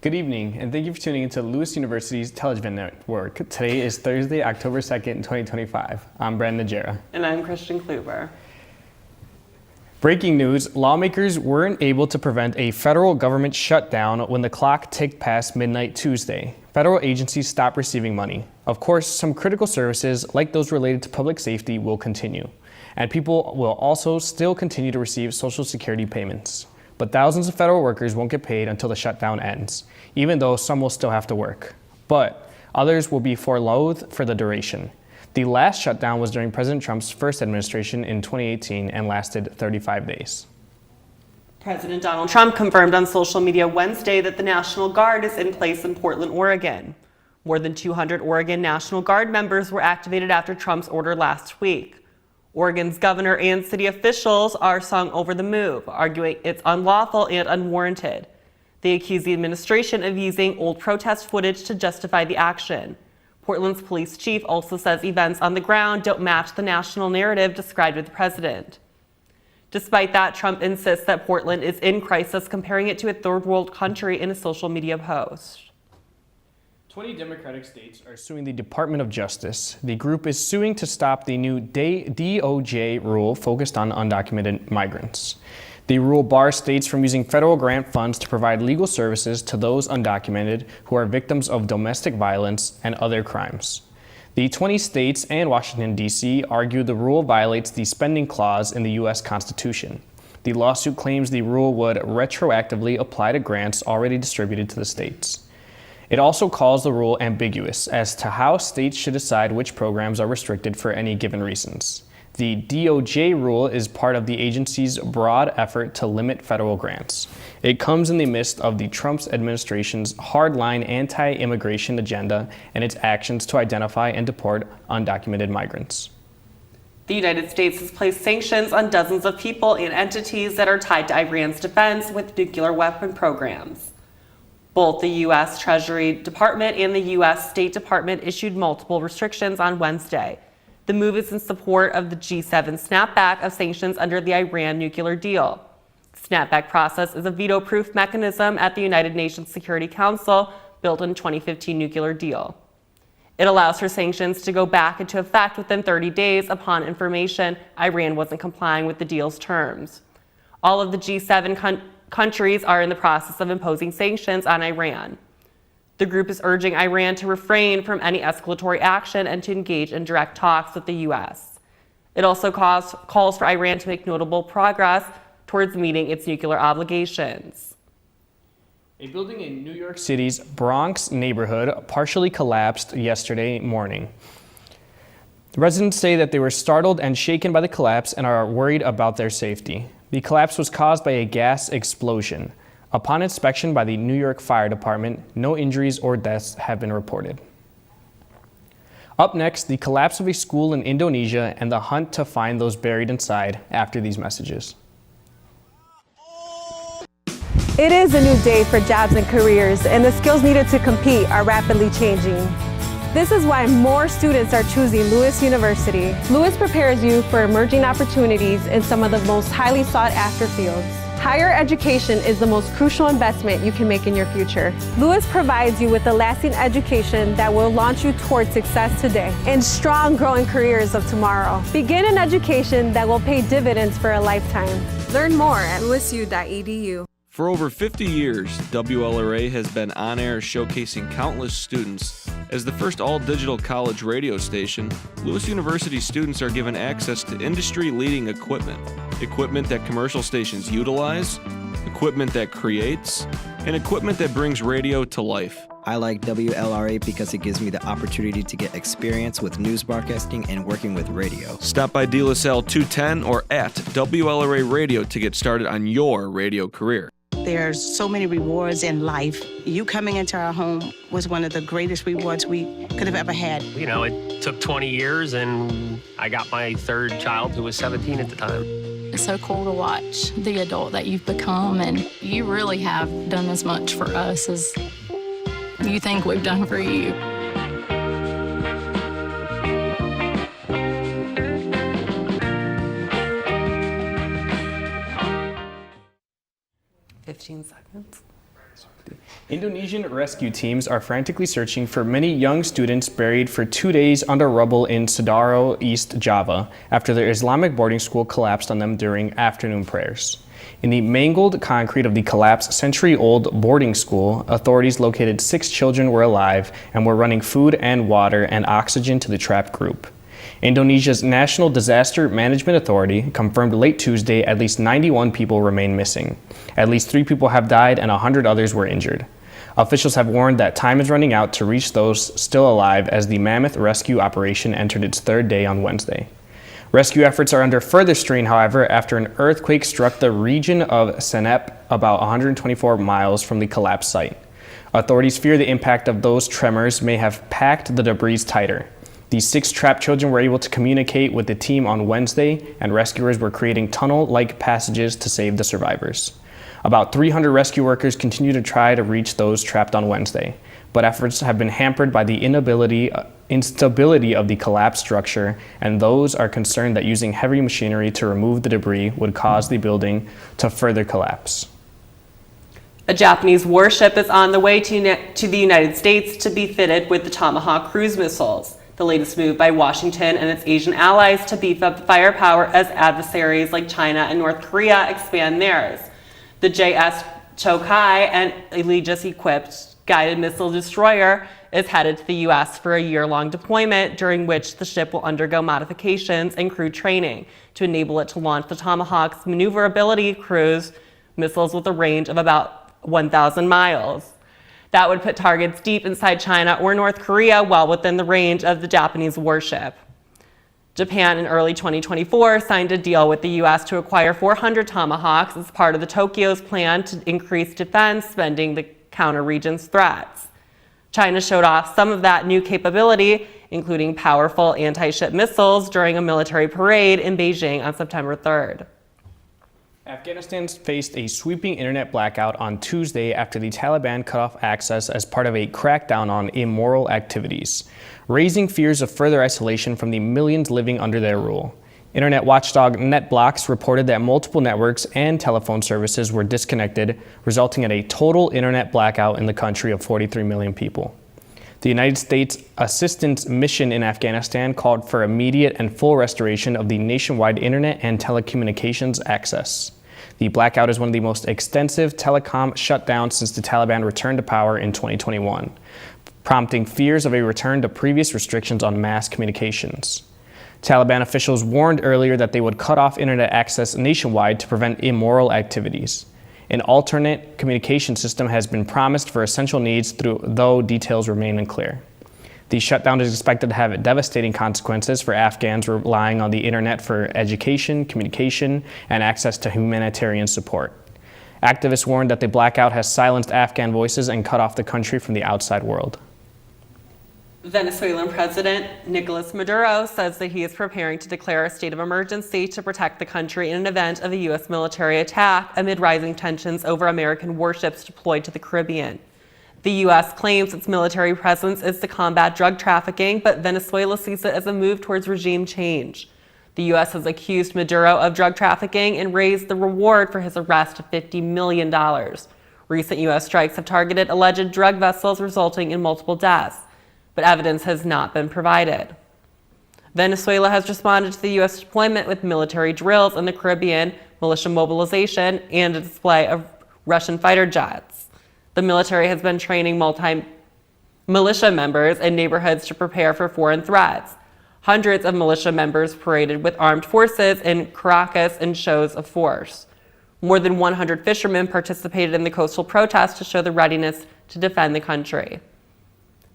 Good evening, and thank you for tuning into Lewis University's television network. Today is Thursday, October 2nd, 2025. I'm Brandon Najera. And I'm Christian Kluber. Breaking news, lawmakers weren't able to prevent a federal government shutdown when the clock ticked past midnight Tuesday. Federal agencies stopped receiving money. Of course, some critical services, like those related to public safety, will continue. And people will also still continue to receive Social Security payments. But thousands of federal workers won't get paid until the shutdown ends, even though some will still have to work. But others will be furloughed for the duration. The last shutdown was during President Trump's first administration in 2018 and lasted 35 days. President Donald Trump confirmed on social media Wednesday that the National Guard is in place in Portland, Oregon. More than 200 Oregon National Guard members were activated after Trump's order last week. Oregon's governor and city officials are sung over the move, arguing it's unlawful and unwarranted. They accuse the administration of using old protest footage to justify the action. Portland's police chief also says events on the ground don't match the national narrative described by the president. Despite that, Trump insists that Portland is in crisis, comparing it to a third world country in a social media post. 20 Democratic states are suing the Department of Justice. The group is suing to stop the new DOJ rule focused on undocumented migrants. The rule bars states from using federal grant funds to provide legal services to those undocumented who are victims of domestic violence and other crimes. The 20 states and Washington, D.C. argue the rule violates the spending clause in the U.S. Constitution. The lawsuit claims the rule would retroactively apply to grants already distributed to the states. It also calls the rule ambiguous as to how states should decide which programs are restricted for any given reasons. The DOJ rule is part of the agency's broad effort to limit federal grants. It comes in the midst of the Trump administration's hardline anti-immigration agenda and its actions to identify and deport undocumented migrants. The United States has placed sanctions on dozens of people and entities that are tied to Iran's defense with nuclear weapon programs. Both the U.S. Treasury Department and the U.S. State Department issued multiple restrictions on Wednesday. The move is in support of the G7 snapback of sanctions under the Iran nuclear deal. The snapback process is a veto-proof mechanism at the United Nations Security Council built in the 2015 nuclear deal. It allows for sanctions to go back into effect within 30 days upon information Iran wasn't complying with the deal's terms. All of the G7 countries are in the process of imposing sanctions on Iran. The group is urging Iran to refrain from any escalatory action and to engage in direct talks with the U.S. It also calls for Iran to make notable progress towards meeting its nuclear obligations. A building in New York City's Bronx neighborhood partially collapsed yesterday morning. The residents say that they were startled and shaken by the collapse and are worried about their safety. The collapse was caused by a gas explosion. Upon inspection by the New York Fire Department, no injuries or deaths have been reported. Up next, the collapse of a school in Indonesia and the hunt to find those buried inside after these messages. It is a new day for jobs and careers, and the skills needed to compete are rapidly changing. This is why more students are choosing Lewis University. Lewis prepares you for emerging opportunities in some of the most highly sought-after fields. Higher education is the most crucial investment you can make in your future. Lewis provides you with a lasting education that will launch you toward success today and strong, growing careers of tomorrow. Begin an education that will pay dividends for a lifetime. Learn more at lewisu.edu. For over 50 years, WLRA has been on air showcasing countless students. As the first all-digital college radio station, Lewis University students are given access to industry-leading equipment. Equipment that commercial stations utilize, equipment that creates, and equipment that brings radio to life. I like WLRA because it gives me the opportunity to get experience with news broadcasting and working with radio. Stop by De La Salle 210 or at WLRA Radio to get started on your radio career. There's so many rewards in life. You coming into our home was one of the greatest rewards we could have ever had. You know, it took 20 years and I got my third child who was 17 at the time. It's so cool to watch the adult that you've become, and you really have done as much for us as you think we've done for you. 15 seconds. Indonesian rescue teams are frantically searching for many young students buried for 2 days under rubble in Sidaro, East Java, after their Islamic boarding school collapsed on them during afternoon prayers. In the mangled concrete of the collapsed century-old boarding school, authorities located 6 children were alive and were running food and water and oxygen to the trapped group. Indonesia's National Disaster Management Authority confirmed late Tuesday at least 91 people remain missing. At least 3 people have died and 100 others were injured. Officials have warned that time is running out to reach those still alive as the mammoth rescue operation entered its 3rd day on Wednesday. Rescue efforts are under further strain, however, after an earthquake struck the region of Senep about 124 miles from the collapse site. Authorities fear the impact of those tremors may have packed the debris tighter. The 6 trapped children were able to communicate with the team on Wednesday, and rescuers were creating tunnel-like passages to save the survivors. About 300 rescue workers continue to try to reach those trapped on Wednesday, but efforts have been hampered by the instability of the collapsed structure, and those are concerned that using heavy machinery to remove the debris would cause the building to further collapse. A Japanese warship is on the way to the United States to be fitted with the Tomahawk cruise missiles, the latest move by Washington and its Asian allies to beef up the firepower as adversaries like China and North Korea expand theirs. The JS Chokai, an Aegis-equipped guided missile destroyer, is headed to the U.S. for a year-long deployment, during which the ship will undergo modifications and crew training to enable it to launch the Tomahawk's maneuverability cruise missiles with a range of about 1,000 miles. That would put targets deep inside China or North Korea well within the range of the Japanese warship. Japan in early 2024 signed a deal with the U.S. to acquire 400 Tomahawks as part of Tokyo's plan to increase defense spending to counter region's threats. China showed off some of that new capability, including powerful anti-ship missiles, during a military parade in Beijing on September 3rd. Afghanistan faced a sweeping internet blackout on Tuesday after the Taliban cut off access as part of a crackdown on immoral activities, raising fears of further isolation from the millions living under their rule. Internet watchdog NetBlocks reported that multiple networks and telephone services were disconnected, resulting in a total internet blackout in the country of 43 million people. The United States assistance mission in Afghanistan called for immediate and full restoration of the nationwide internet and telecommunications access. The blackout is one of the most extensive telecom shutdowns since the Taliban returned to power in 2021, prompting fears of a return to previous restrictions on mass communications. Taliban officials warned earlier that they would cut off internet access nationwide to prevent immoral activities. An alternate communication system has been promised for essential needs, though details remain unclear. The shutdown is expected to have devastating consequences for Afghans relying on the internet for education, communication, and access to humanitarian support. Activists warned that the blackout has silenced Afghan voices and cut off the country from the outside world. Venezuelan President Nicolas Maduro says that he is preparing to declare a state of emergency to protect the country in an event of a U.S. military attack amid rising tensions over American warships deployed to the Caribbean. The U.S. claims its military presence is to combat drug trafficking, but Venezuela sees it as a move towards regime change. The U.S. has accused Maduro of drug trafficking and raised the reward for his arrest to $50 million. Recent U.S. strikes have targeted alleged drug vessels, resulting in multiple deaths, but evidence has not been provided. Venezuela has responded to the U.S. deployment with military drills in the Caribbean, militia mobilization, and a display of Russian fighter jets. The military has been training militia members in neighborhoods to prepare for foreign threats. Hundreds of militia members paraded with armed forces in Caracas in shows of force. More than 100 fishermen participated in the coastal protest to show the readiness to defend the country.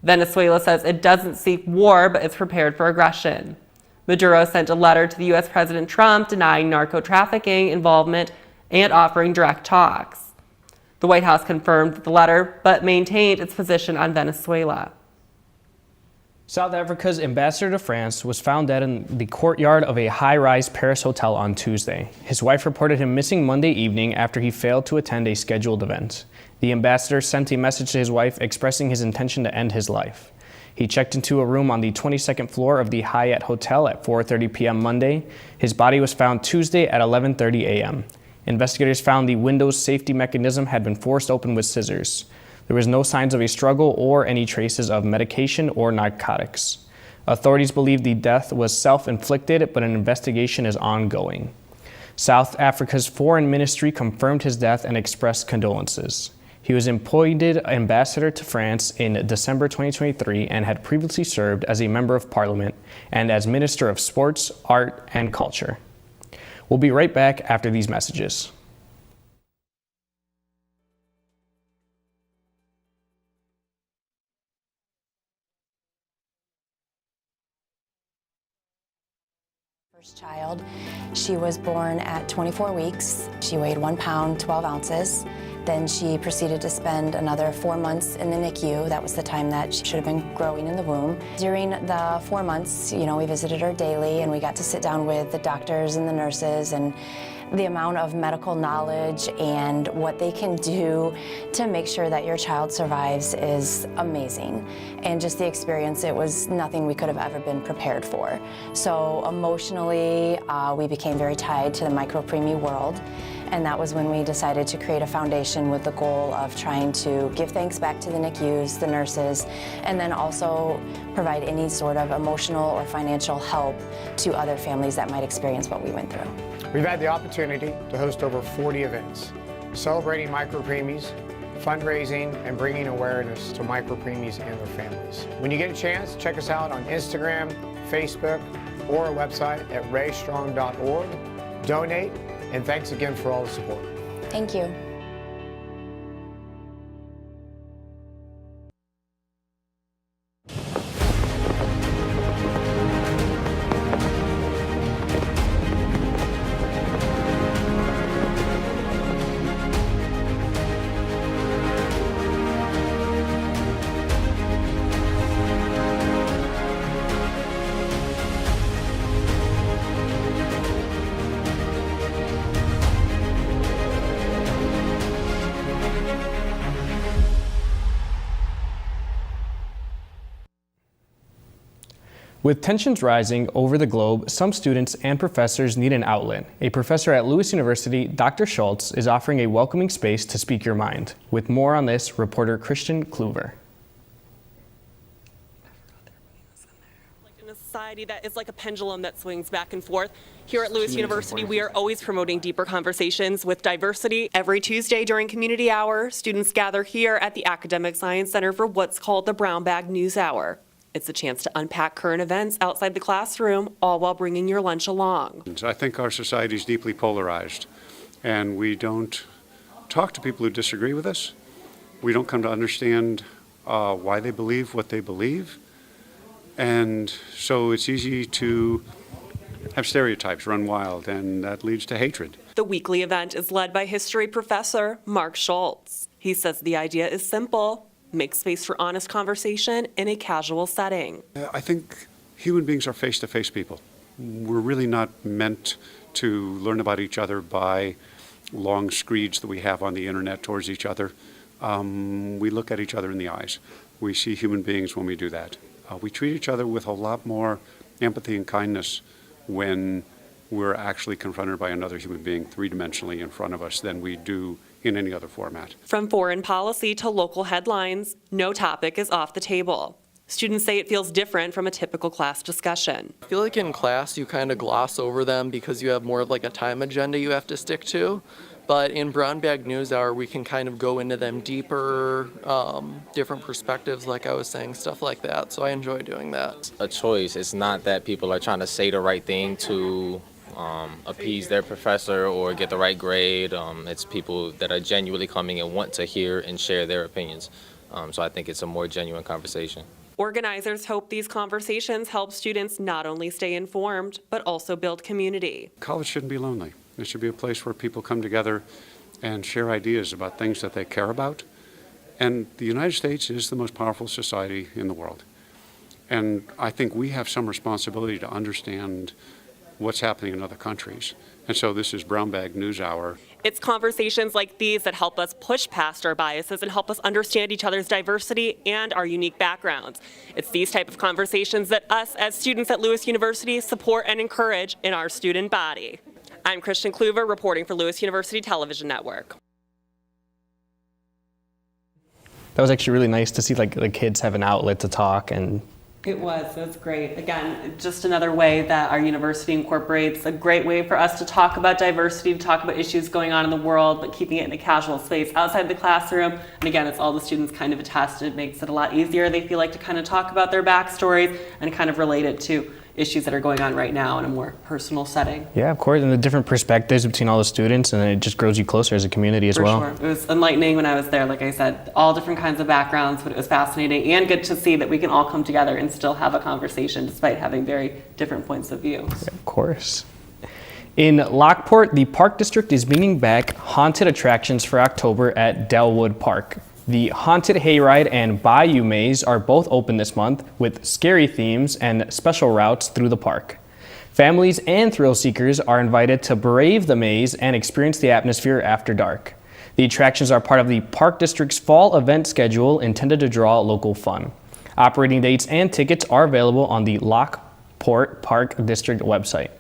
Venezuela says it doesn't seek war, but is prepared for aggression. Maduro sent a letter to the U.S. President Trump denying narco-trafficking involvement and offering direct talks. The White House confirmed the letter, but maintained its position on Venezuela. South Africa's ambassador to France was found dead in the courtyard of a high-rise Paris hotel on Tuesday. His wife reported him missing Monday evening after he failed to attend a scheduled event. The ambassador sent a message to his wife expressing his intention to end his life. He checked into a room on the 22nd floor of the Hyatt Hotel at 4:30 p.m. Monday. His body was found Tuesday at 11:30 a.m. Investigators found the window's safety mechanism had been forced open with scissors. There was no signs of a struggle or any traces of medication or narcotics. Authorities believe the death was self-inflicted, but an investigation is ongoing. South Africa's foreign ministry confirmed his death and expressed condolences. He was appointed ambassador to France in December 2023 and had previously served as a member of parliament and as Minister of Sports, Art, and Culture. We'll be right back after these messages. First child. She was born at 24 weeks. She weighed 1 pound, 12 ounces. Then she proceeded to spend another 4 months in the NICU. That was the time that she should have been growing in the womb. During the 4 months, we visited her daily and we got to sit down with the doctors and the nurses, and the amount of medical knowledge and what they can do to make sure that your child survives is amazing. And just the experience, it was nothing we could have ever been prepared for. So emotionally, we became very tied to the micropreemie world. And that was when we decided to create a foundation with the goal of trying to give thanks back to the NICUs, the nurses, and then also provide any sort of emotional or financial help to other families that might experience what we went through. We've had the opportunity to host over 40 events, celebrating micropreemies, fundraising, and bringing awareness to micropreemies and their families. When you get a chance, check us out on Instagram, Facebook, or our website at raystrong.org. Donate, and thanks again for all the support. Thank you. With tensions rising over the globe, some students and professors need an outlet. A professor at Lewis University, Dr. Schultz, is offering a welcoming space to speak your mind. With more on this, reporter Christian Kluver. In a society that is like a pendulum that swings back and forth, here at Lewis University, we are always promoting deeper conversations with diversity. Every Tuesday during community hour, students gather here at the Academic Science Center for what's called the Brown Bag News Hour. It's a chance to unpack current events outside the classroom, all while bringing your lunch along. I think our society is deeply polarized, and we don't talk to people who disagree with us. We don't come to understand why they believe what they believe. And so it's easy to have stereotypes run wild, and that leads to hatred. The weekly event is led by history professor Mark Schultz. He says the idea is simple: make space for honest conversation in a casual setting. I think human beings are face-to-face people. We're really not meant to learn about each other by long screeds that we have on the internet towards each other. We look at each other in the eyes. We see human beings when we do that. We treat each other with a lot more empathy and kindness when we're actually confronted by another human being three-dimensionally in front of us than we do in any other format. From foreign policy to local headlines, no topic is off the table. Students say it feels different from a typical class discussion. I feel like in class you kind of gloss over them because you have more of like a time agenda you have to stick to. But in Brown Bag News Hour, we can kind of go into them deeper, different perspectives, like I was saying, stuff like that. So I enjoy doing that. A choice. It's not that people are trying to say the right thing to appease their professor or get the right grade. It's people that are genuinely coming and want to hear and share their opinions. So I think it's a more genuine conversation. Organizers hope these conversations help students not only stay informed, but also build community. College shouldn't be lonely. It should be a place where people come together and share ideas about things that they care about. And the United States is the most powerful society in the world. And I think we have some responsibility to understand what's happening in other countries. And so this is Brown Bag News Hour. It's conversations like these that help us push past our biases and help us understand each other's diversity and our unique backgrounds. It's these type of conversations that us as students at Lewis University support and encourage in our student body. I'm Christian Kluver reporting for Lewis University Television Network. That was actually really nice to see like the kids have an outlet to talk. And It was great. Again, just another way that our university incorporates a great way for us to talk about diversity, to talk about issues going on in the world, but keeping it in a casual space outside the classroom. And again, it's all the students kind of attest, and it makes it a lot easier. They feel like to kind of talk about their backstories and kind of relate it to issues that are going on right now in a more personal setting. yeah, of course, and the different perspectives between all the students, and it just grows you closer as a community as well. For sure. It was enlightening when I was there, like I said, all different kinds of backgrounds, but it was fascinating and good to see that we can all come together and still have a conversation despite having very different points of view. Yeah, of course. In Lockport, the Park District is bringing back haunted attractions for October at Delwood Park. The Haunted Hayride and Bayou Maze are both open this month with scary themes and special routes through the park. Families and thrill seekers are invited to brave the maze and experience the atmosphere after dark. The attractions are part of the Park District's fall event schedule intended to draw local fun. Operating dates and tickets are available on the Lockport Park District website.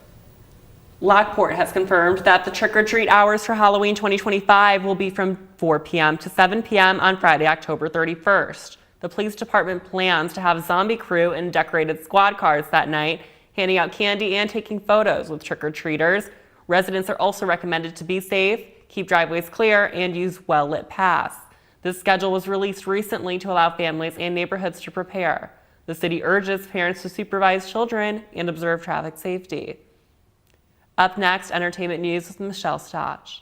Lockport has confirmed that the trick-or-treat hours for Halloween 2025 will be from 4 p.m. to 7 p.m. on Friday, October 31st. The police department plans to have zombie crew and decorated squad cars that night, handing out candy and taking photos with trick-or-treaters. Residents are also recommended to be safe, keep driveways clear, and use well-lit paths. This schedule was released recently to allow families and neighborhoods to prepare. The city urges parents to supervise children and observe traffic safety. Up next, entertainment news with Michelle Stotch.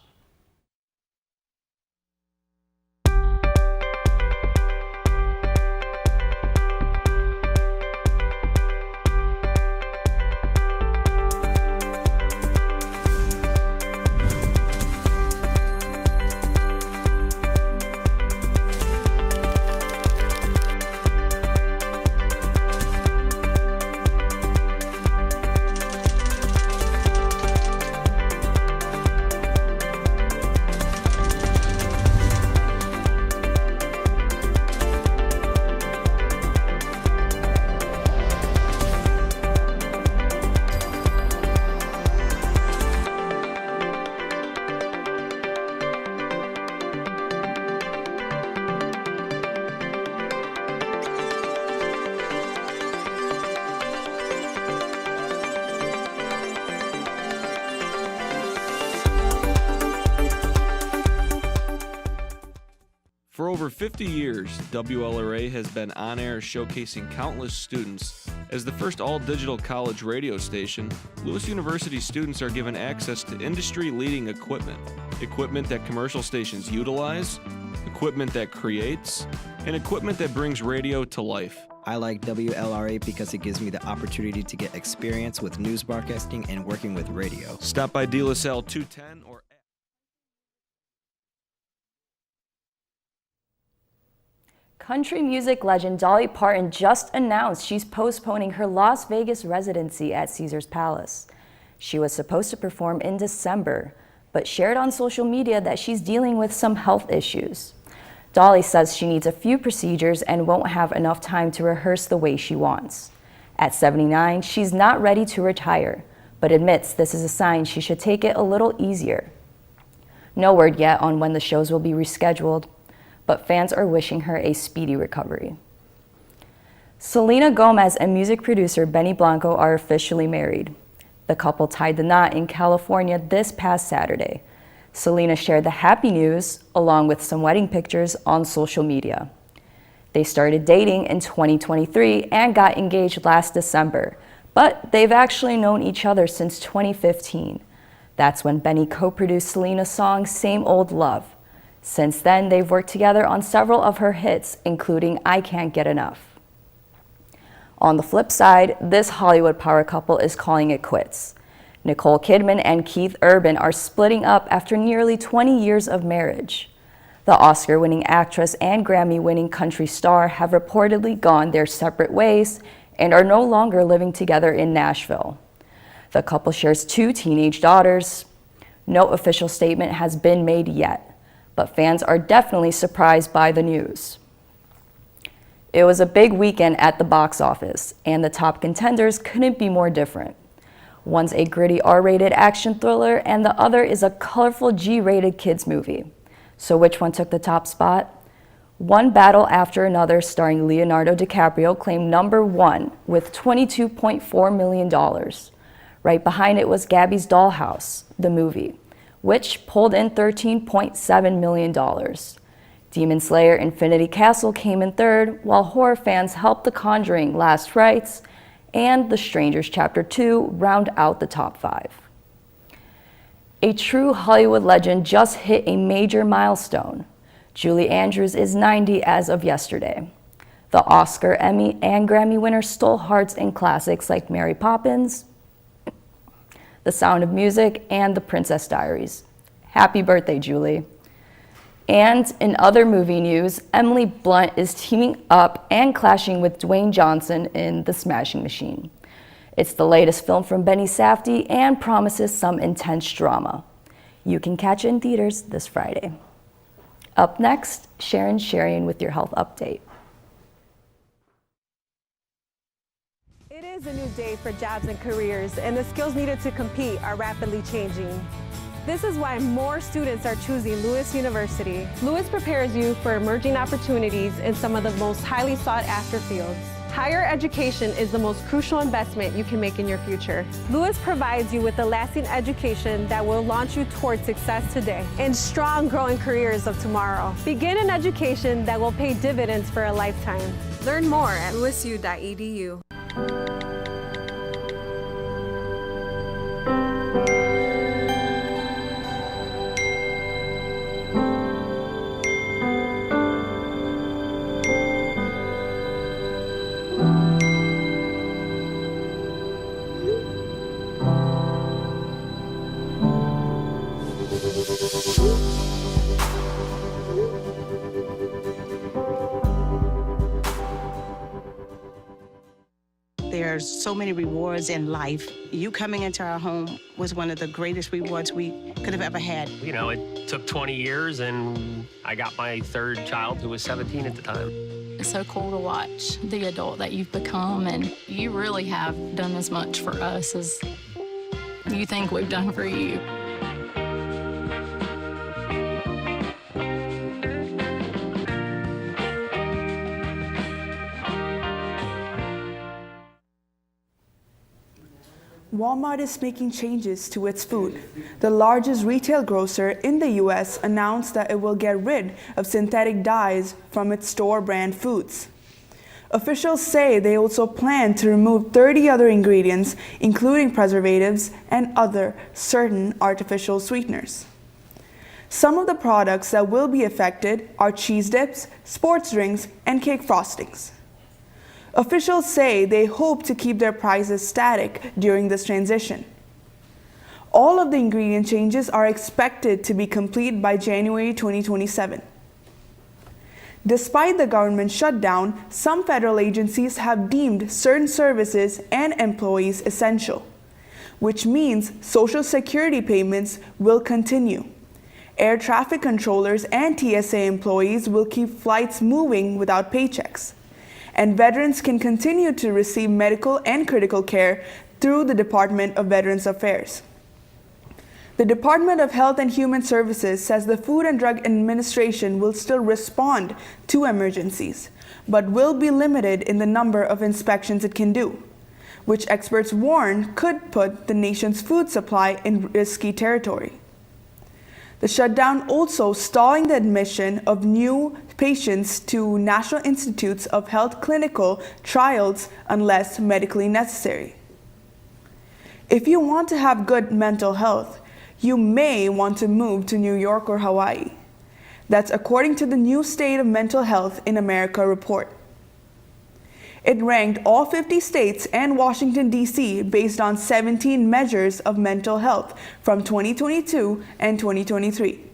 For over 50 years, WLRA has been on air showcasing countless students. As the first all-digital college radio station, Lewis University students are given access to industry-leading equipment. Equipment that commercial stations utilize, equipment that creates, and equipment that brings radio to life. I like WLRA because it gives me the opportunity to get experience with news broadcasting and working with radio. Stop by De La Salle 210 or Country music legend Dolly Parton just announced she's postponing her Las Vegas residency at Caesars Palace. She was supposed to perform in December, but shared on social media that she's dealing with some health issues. Dolly says she needs a few procedures and won't have enough time to rehearse the way she wants. At 79, she's not ready to retire, but admits this is a sign she should take it a little easier. No word yet on when the shows will be rescheduled, but fans are wishing her a speedy recovery. Selena Gomez and music producer Benny Blanco are officially married. The couple tied the knot in California this past Saturday. Selena shared the happy news along with some wedding pictures on social media. They started dating in 2023 and got engaged last December, but they've actually known each other since 2015. That's when Benny co-produced Selena's song Same Old Love. Since then, they've worked together on several of her hits, including I Can't Get Enough. On the flip side, this Hollywood power couple is calling it quits. Nicole Kidman and Keith Urban are splitting up after nearly 20 years of marriage. The Oscar-winning actress and Grammy-winning country star have reportedly gone their separate ways and are no longer living together in Nashville. The couple shares 2 teenage daughters. No official statement has been made yet, but fans are definitely surprised by the news. It was a big weekend at the box office, and the top contenders couldn't be more different. One's a gritty R-rated action thriller, and the other is a colorful G-rated kids movie. So which one took the top spot? One Battle After Another, starring Leonardo DiCaprio, claimed #1 with $22.4 million. Right behind it was Gabby's Dollhouse, the movie, which pulled in $13.7 million. Demon Slayer Infinity Castle came in third, while horror fans helped The Conjuring Last Rites and The Strangers Chapter 2 round out the top 5. A true Hollywood legend just hit a major milestone. Julie Andrews is 90 as of yesterday. The Oscar, Emmy, and Grammy winner stole hearts in classics like Mary Poppins, The Sound of Music, and The Princess Diaries. Happy birthday, Julie. And in other movie news, Emily Blunt is teaming up and clashing with Dwayne Johnson in The Smashing Machine. It's the latest film from Benny Safdie and promises some intense drama. You can catch it in theaters this Friday. Up next, Sharon Sharian with your health update. It is a new day for jobs and careers, and the skills needed to compete are rapidly changing. This is why more students are choosing Lewis University. Lewis prepares you for emerging opportunities in some of the most highly sought after fields. Higher education is the most crucial investment you can make in your future. Lewis provides you with a lasting education that will launch you towards success today and strong growing careers of tomorrow. Begin an education that will pay dividends for a lifetime. Learn more at lewisu.edu. There's so many rewards in life. You coming into our home was one of the greatest rewards we could have ever had. You know, it took 20 years and I got my third child who was 17 at the time. It's so cool to watch the adult that you've become, and you really have done as much for us as you think we've done for you. Walmart is making changes to its food. The largest retail grocer in the U.S. announced that it will get rid of synthetic dyes from its store brand foods. Officials say they also plan to remove 30 other ingredients, including preservatives and other certain artificial sweeteners. Some of the products that will be affected are cheese dips, sports drinks, and cake frostings. Officials say they hope to keep their prices static during this transition. All of the ingredient changes are expected to be complete by January 2027. Despite the government shutdown, some federal agencies have deemed certain services and employees essential, which means Social Security payments will continue. Air traffic controllers and TSA employees will keep flights moving without paychecks. And veterans can continue to receive medical and critical care through the Department of Veterans Affairs. The Department of Health and Human Services says the Food and Drug Administration will still respond to emergencies, but will be limited in the number of inspections it can do, which experts warn could put the nation's food supply in risky territory. The shutdown also stalling the admission of new patients to National Institutes of Health clinical trials unless medically necessary. If you want to have good mental health, you may want to move to New York or Hawaii. That's according to the new State of Mental Health in America report. It ranked all 50 states and Washington, D.C. based on 17 measures of mental health from 2022 and 2023.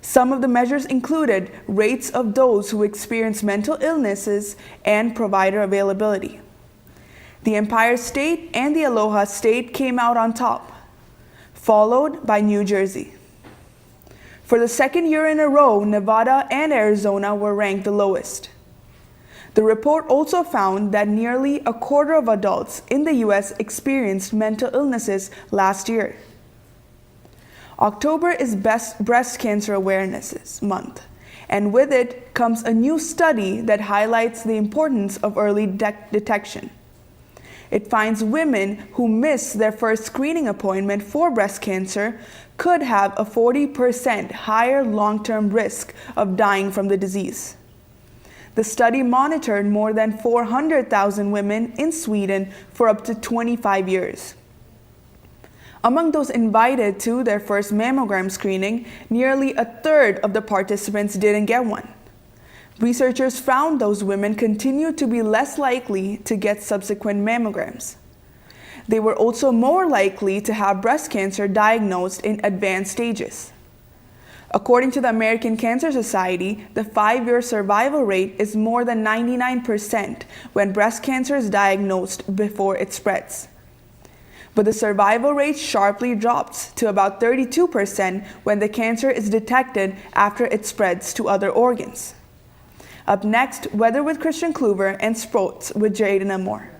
Some of the measures included rates of those who experience mental illnesses and provider availability. The Empire State and the Aloha State came out on top, followed by New Jersey. For the second year in a row, Nevada and Arizona were ranked the lowest. The report also found that nearly a quarter of adults in the U.S. experienced mental illnesses last year. October is Breast Cancer Awareness Month, And with it comes a new study that highlights the importance of early detection. It finds women who miss their first screening appointment for breast cancer could have a 40% higher long-term risk of dying from the disease. The study monitored more than 400,000 women in Sweden for up to 25 years. Among those invited to their first mammogram screening, nearly a third of the participants didn't get one. Researchers found those women continued to be less likely to get subsequent mammograms. They were also more likely to have breast cancer diagnosed in advanced stages. According to the American Cancer Society, the 5-year survival rate is more than 99% when breast cancer is diagnosed before it spreads. But the survival rate sharply drops to about 32% when the cancer is detected after it spreads to other organs. Up next, weather with Christian Kluver and sports with Jaden Amore.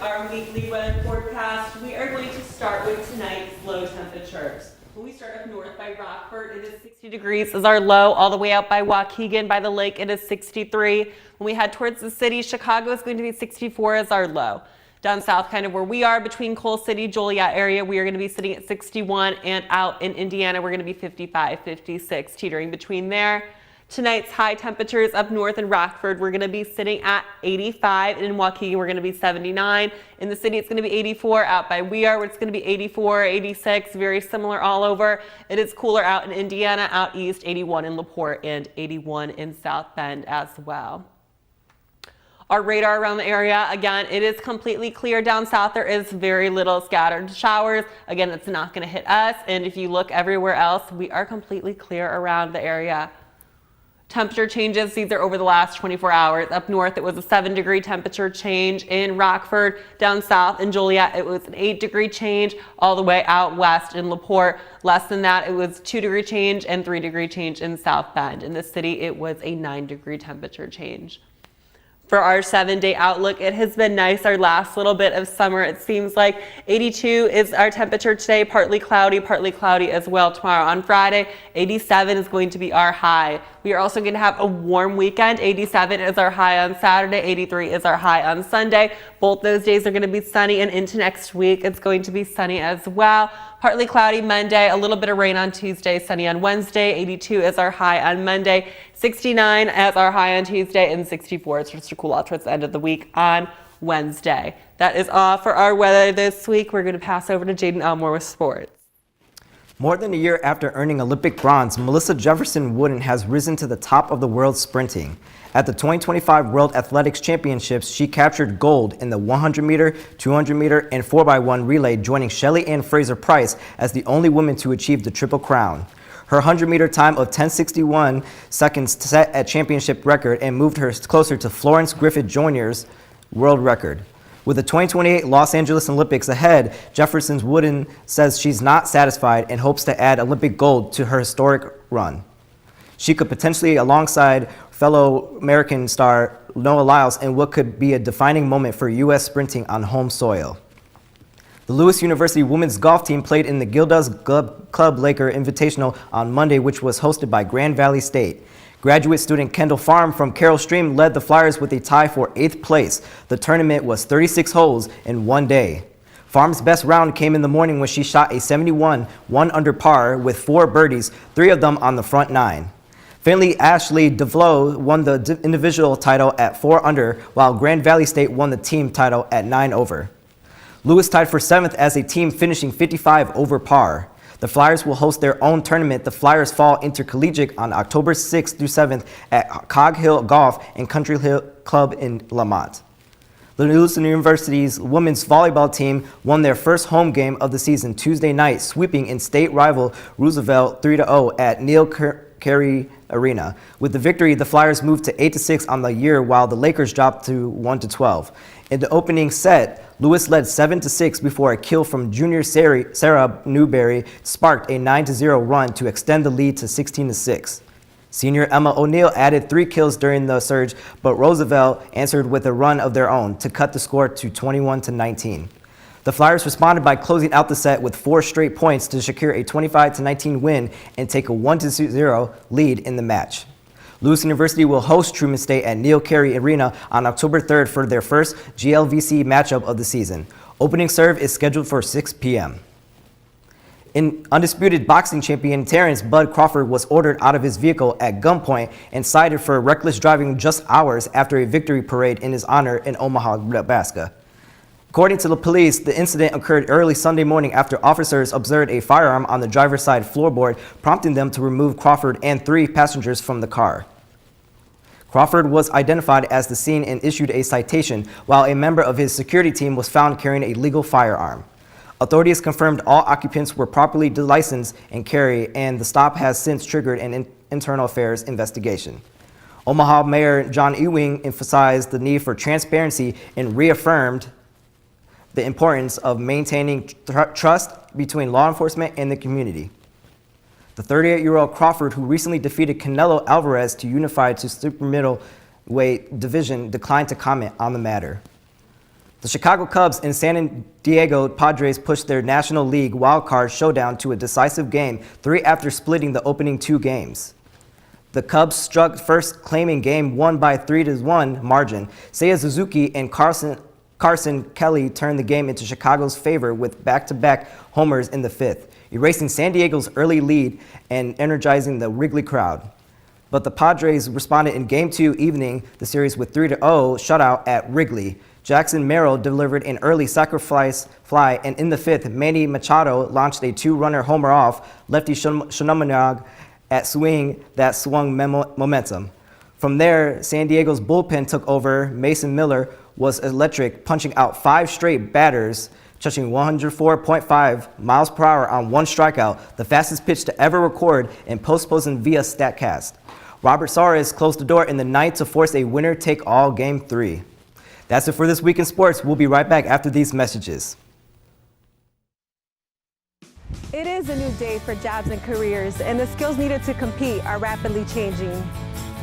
Our weekly weather forecast. We are going to start with tonight's low temperatures. When we start up north by Rockford, it is 60 degrees is our low. All the way out by Waukegan by the lake, it is 63. When we head towards the city, Chicago is going to be 64 as our low. Down south, kind of where we are between Coal City, Joliet area, we are going to be sitting at 61, and out in Indiana, we're going to be 55, 56, teetering between there. Tonight's high temperatures up north in Rockford, we're going to be sitting at 85. In Waukegan, we're going to be 79. In the city, it's going to be 84. Out by We Are, where it's going to be 84, 86, very similar all over. It is cooler out in Indiana, out east, 81 in LaPorte, and 81 in South Bend as well. Our radar around the area, again, it is completely clear down south. There is very little scattered showers. Again, it's not going to hit us. And if you look everywhere else, we are completely clear around the area. Temperature changes, these are over the last 24 hours. Up north, it was a 7-degree temperature change. In Rockford, down south in Joliet, it was an 8-degree change. All the way out west in LaPorte, less than that, it was 2-degree change and 3-degree change in South Bend. In the city, it was a 9-degree temperature change. For our 7-day outlook, it has been nice. Our last little bit of summer, it seems like. 82 is our temperature today, partly cloudy as well tomorrow. On Friday, 87 is going to be our high. We are also going to have a warm weekend. 87 is our high on Saturday, 83 is our high on Sunday. Both those days are going to be sunny, and into next week, it's going to be sunny as well. Partly cloudy Monday, a little bit of rain on Tuesday, sunny on Wednesday. 82 is our high on Monday, 69 as our high on Tuesday, and 64 is just to cool off towards the end of the week on Wednesday. That is all for our weather this week. We're going to pass over to Jaden Elmore with sports. More than a year after earning Olympic bronze, Melissa Jefferson Wooden has risen to the top of the world sprinting. At the 2025 World Athletics Championships, she captured gold in the 100-meter, 200-meter, and 4x1 relay, joining Shelly Ann Fraser-Price as the only woman to achieve the Triple Crown. Her 100-meter time of 10:61 seconds set a championship record and moved her closer to Florence Griffith Jr.'s world record. With the 2028 Los Angeles Olympics ahead, Jefferson Wooden says she's not satisfied and hopes to add Olympic gold to her historic run. She could potentially, alongside fellow American star Noah Lyles, in what could be a defining moment for U.S. sprinting on home soil. The Lewis University women's golf team played in the Gilda's Club Laker Invitational on Monday, which was hosted by Grand Valley State. Graduate student Kendall Farm from Carroll Stream led the Flyers with a tie for 8th place. The tournament was 36 holes in one day. Farm's best round came in the morning when she shot a 71, 1 under par with 4 birdies, 3 of them on the front 9. Finley Ashley DeVlow won the individual title at 4 under, while Grand Valley State won the team title at 9 over. Lewis tied for 7th as a team, finishing 55 over par. The Flyers will host their own tournament, the Flyers Fall Intercollegiate, on October 6th through 7th at Cog Hill Golf and Country Hill Club in Lamont. The Lewis University's women's volleyball team won their first home game of the season Tuesday night, sweeping in state rival Roosevelt 3-0 at Neil Carey Arena. With the victory, the Flyers moved to 8-6 on the year, while the Lakers dropped to 1-12. In the opening set, Lewis led 7-6 before a kill from junior Sarah Newberry sparked a 9-0 run to extend the lead to 16-6. Senior Emma O'Neill added 3 kills during the surge, but Roosevelt answered with a run of their own to cut the score to 21-19. The Flyers responded by closing out the set with 4 straight points to secure a 25-19 win and take a 1-0 lead in the match. Lewis University will host Truman State at Neil Carey Arena on October 3rd for their first GLVC matchup of the season. Opening serve is scheduled for 6 p.m. Undisputed boxing champion Terrence Bud Crawford was ordered out of his vehicle at gunpoint and cited for reckless driving just hours after a victory parade in his honor in Omaha, Nebraska. According to the police, the incident occurred early Sunday morning after officers observed a firearm on the driver's side floorboard, prompting them to remove Crawford and 3 passengers from the car. Crawford was identified as the scene and issued a citation, while a member of his security team was found carrying a legal firearm. Authorities confirmed all occupants were properly licensed and carry, and the stop has since triggered an internal affairs investigation. Omaha Mayor John Ewing emphasized the need for transparency and reaffirmed the importance of maintaining trust between law enforcement and the community. The 38-year-old Crawford, who recently defeated Canelo Alvarez to unify to super middleweight division, declined to comment on the matter. The Chicago Cubs and San Diego Padres pushed their National League wildcard showdown to a decisive game 3 after splitting the opening 2 games. The Cubs struck first, claiming game 1 by 3-1 margin. Seiya Suzuki and Carson Kelly turned the game into Chicago's favor with back-to-back homers in the 5th, erasing San Diego's early lead and energizing the Wrigley crowd. But the Padres responded in Game 2, evening the series with 3-0 shutout at Wrigley. Jackson Merrill delivered an early sacrifice fly, and in the 5th, Manny Machado launched a 2-runner homer off lefty Shunamanog at swing that swung momentum. From there, San Diego's bullpen took over. Mason Miller was electric, punching out 5 straight batters, touching 104.5 miles per hour on 1 strikeout, the fastest pitch to ever record in postseason via StatCast. Robert Suarez closed the door in the 9th to force a winner-take-all Game 3. That's it for this week in sports. We'll be right back after these messages. It is a new day for jobs and careers, and the skills needed to compete are rapidly changing.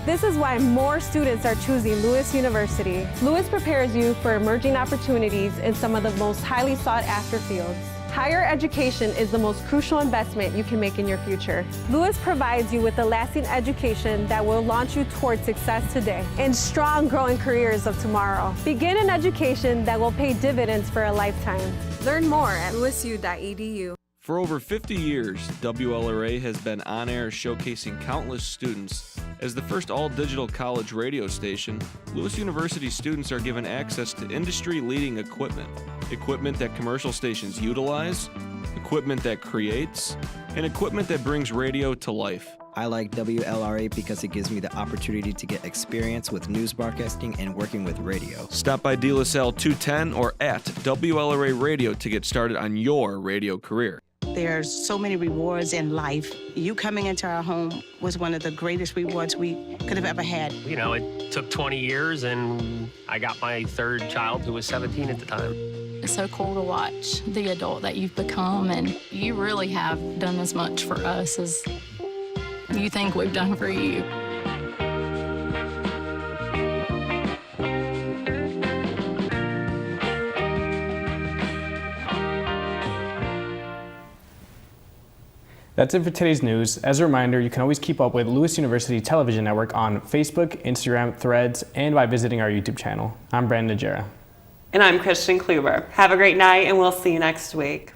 This is why more students are choosing Lewis University. Lewis prepares you for emerging opportunities in some of the most highly sought-after fields. Higher education is the most crucial investment you can make in your future. Lewis provides you with a lasting education that will launch you toward success today and strong, growing careers of tomorrow. Begin an education that will pay dividends for a lifetime. Learn more at lewisu.edu. For over 50 years, WLRA has been on air showcasing countless students. As the first all-digital college radio station, Lewis University students are given access to industry-leading equipment. Equipment that commercial stations utilize, equipment that creates, and equipment that brings radio to life. I like WLRA because it gives me the opportunity to get experience with news broadcasting and working with radio. Stop by De La Salle 210 or at WLRA Radio to get started on your radio career. There's so many rewards in life. You coming into our home was one of the greatest rewards we could have ever had. You know, it took 20 years and I got my third child who was 17 at the time. It's so cool to watch the adult that you've become, and you really have done as much for us as you think we've done for you. That's it for today's news. As a reminder, you can always keep up with Lewis University Television Network on Facebook, Instagram, Threads, and by visiting our YouTube channel. I'm Brandon Najera. And I'm Christian Kluber. Have a great night, and we'll see you next week.